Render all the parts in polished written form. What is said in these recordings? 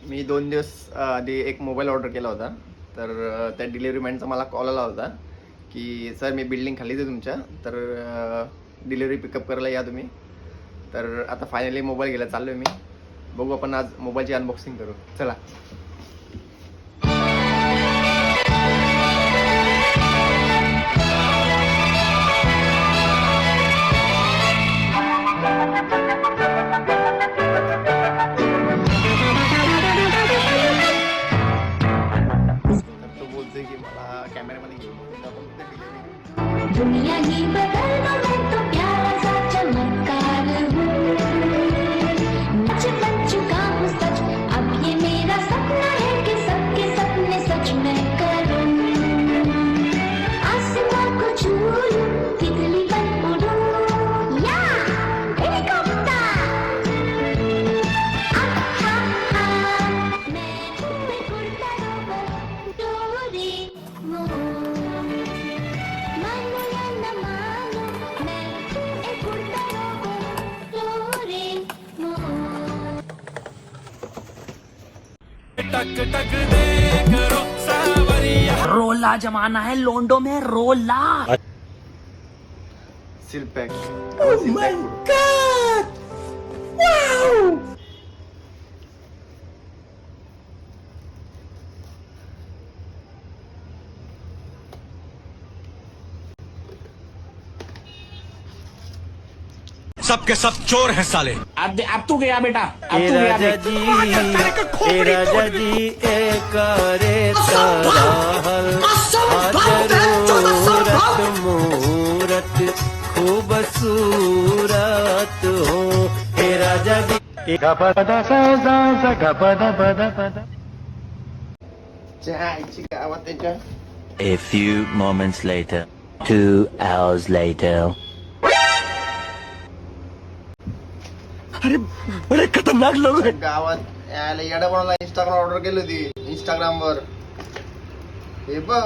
मी 2 दिवस आधी एक मोबाईल ऑर्डर केला होता. तर त्या डिलिव्हरी मॅनचा मला कॉल आला होता की सर मी बिल्डिंग खालीच आहे तुमच्या, तर डिलिव्हरी पिकअप करायला या तुम्ही. तर आता फायनली मोबाईल घ्यायला चाललो आहे मी. बघू आपण आज मोबाईलची अनबॉक्सिंग करू. चला. दुनिया ही बदल मैं तो प्यारा सा चमत्कार हूँ, बन चुका हूँ सच, अब ये मेरा सपना है कि सबके सपने सच मैं करूँ, आसमां को छू लूं, तितली बन उड़ूं, या हेलीकॉप्टर, मैं हूँ एक उड़ता रोबोट, डोरेमोन. रोला जमाना है लोंडो में रोला. सील पैक. सबके सब चोर हैं साले. अब तू गया बेटा, अब तू गया राजा जी करे मूरत खूबसूरत हो. हे राजा जी. A few moments later, 2 hours later. अरे खतरनाक लोग हैं. गावात यायला येडा कोणाला इंस्टाग्राम ऑर्डर केली होती इंस्टाग्रामवर. हे बघ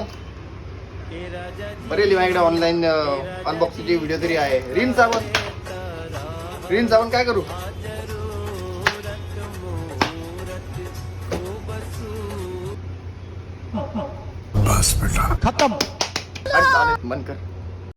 बरे माझ्याकडे ऑनलाईन अनबॉक्सिंगची व्हिडिओ तरी आहे. रिन साबण काय करू. बस बेटा खत्म. बंद कर.